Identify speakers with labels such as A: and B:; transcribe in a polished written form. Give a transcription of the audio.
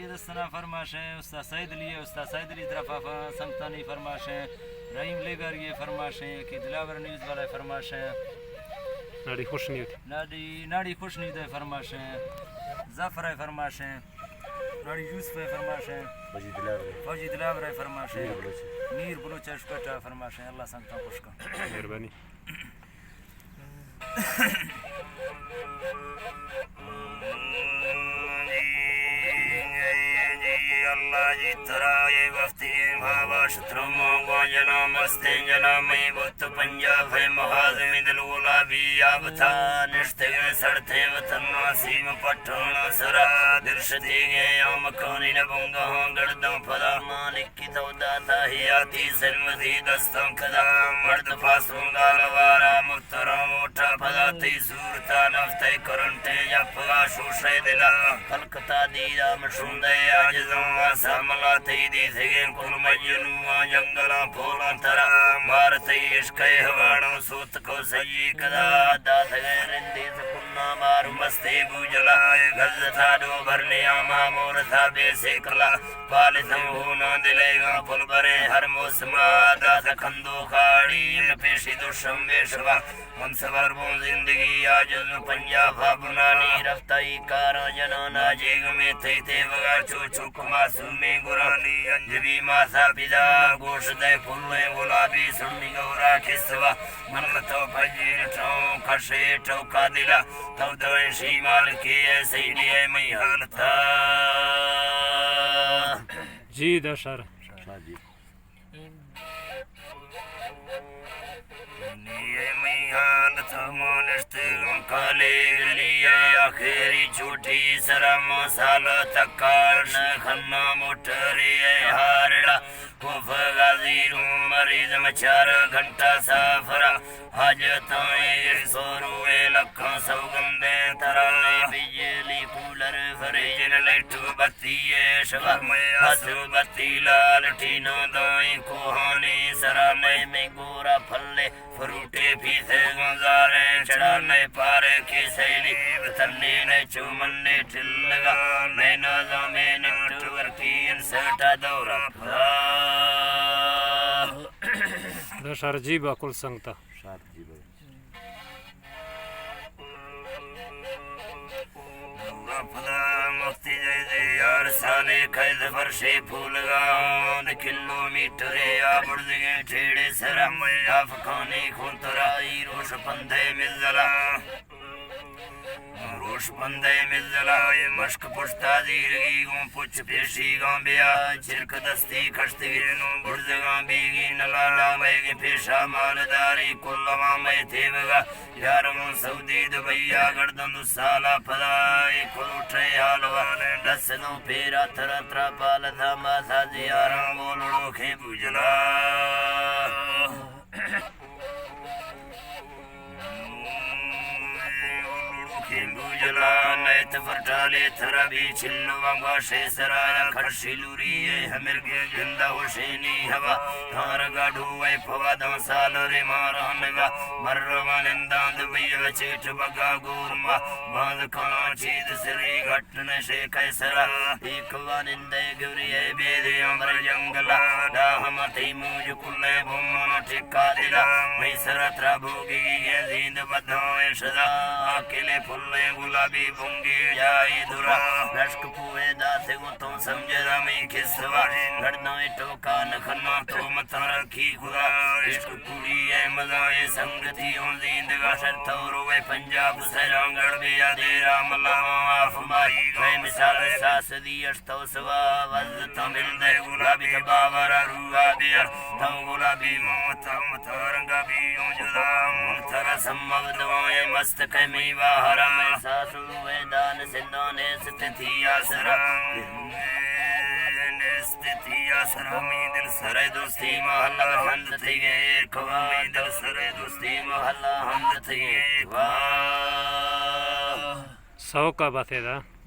A: ये दस्तना फरमाश है उस्ताद सईद लिए उस्ताद सईद अली तरफ संगतानी फरमाश है रहीम लेगर ये फरमाश है कि दिलावर न्यूज़ वाला फरमाश है
B: नाड़ी खुश नहीं होती
A: नाड़ी खुश नहीं दे फरमाश है जाफर है फरमाश है नाड़ी यूसुफ है फरमाश है फौजी दिलावर है फरमाश है मीर बलोच अशकटा फरमाश है अल्लाह संगता खुश का
B: मेहरबानी
C: अल्लाह जी तरा ये वफ्ती भावा शत्रुमो गोजना मस्ते जना मई बुत पंजाब है महाजमी दिलगुला भी आबथा निश्ते सड़ते वतन सीम पठण सरा दिलशती गे आम खानी न बंगा गड़दम फदा मालिक की तौदाता ही आती सलमती दस्तम कदा मर्द फासूंगा लवारा मुफ्तरम उठा फदा ती सूरता नफ्ते करंटे जफगा शोशे दिला कलकता दीदा मशुंदे आजम समला तेदी सिगे कुल मजनू जंगला फूला तरा भारत इश्क हवाणो सूत को सही कदा दात रिंदी सकुन्ना मार मस्ते बुजला गजता दो भरने आमा मोर था बेसिकला पाल संभूना दिलेगा फुल भरे हर मौसम दास खंदो खाड़ी पेशी दो शम्बेशवा हम सबर वो जिंदगी आज पंजाब बुनानी रफ्ताई कारा जनाना जेग में थे वगा चो चुक मासूमे गुरानी अंजबी मासा पिदा गोश दे फुल्ले गुलाबी सुन्नी गौरा किसवा मन तो फजीर ठो खशे ठोका दिला तो दवे शीमाल के ऐसे लिए मैं हालता
B: जी दशर
C: काले लिया आखिरी झूठी शरम साल तकार न खन्ना मोटरी हारड़ा गाजीरू मरीज में 4 घंटा साफरा आज ताए सोरुए लखा सौगंदे तराने बिजली कूलर फ्रिज लाइट बत्ती शवा हसु बत्ती लाल टीनो दाई कोहानी सराने में गोरा फल्ले फ्रूटे पीसे गुजारे चढ़ाने पारे की सैली तन्ने ने चुमन्ने चिल्लगा नैना जमीन टूर की इंसटा दौरा
B: दशर जी बाकुल संगता
C: मुफ्ती जैसे यार साले कैद वर्षे फूल गाँव किलोमीटर या बुर्दगे ठेड़े सरा अफगानी खुतराई रोश पंधे मिलजला रोश पंधे मिलजला ये मश्क पुश्ता दीरगी गो पुछ पेशी गाँ बिया चिरक दस्ती खश्ती नो बुर्दगा बीगी नलाला मैगे पेशा मालदारी कुल्लमा मै थेवगा यार मो सऊदी दुबैया गर्दन साला फलाई कुलुठे हालवा दसनो पेरा थरा थरा पाल था माथा जियारा बोलड़ो खे बुझला बुझला नैत फटाले थरा भी छिल्लो वांगा शेसरा खर्शिलुरी हमिर के जिंदा हुसैनी हवा थार गाढ़ू ऐ फवा दम साल रे मारा नगा मर्रवा निंदा दुबैया चेठ बगा गोरमा बांध खाना चीद श्री घटन से कैसरा एक वानिंदे गुरी है बेदे अमर जंगला दाहमती मुझ कुल्ले भूमन टिका दिला मैं सरत्रा भोगी ये जिंद बधाए सदा अकेले फुल्ले गुलाबी बुंगी जाई दुरा रश्क पुए दासे को तो समझरा मैं किसवा घड़ना टोका नखना तो मत रखी खुदा इश्क कुड़ी है मजा है संगति on जिंदगा सर थोरो वे पंजाब से रंगड़ भी आदे राम लाफ माई वे मिसाल सास दी अष्टो सवा वज तमिल दे गुलाबी बावर रुआ दिया तम गुलाबी मोता मतरंगा भी उजला मुथर सम्मव दवाए मस्त कमी वाहरा में सासु वे दान सिंधोने स्थिति आसरा स्थिति आसरा में दिल सरे दोस्ती महल्ला हंद थी गए खवा में दिल सरे दोस्ती महल्ला हंद थी वाह
B: 100 का बातें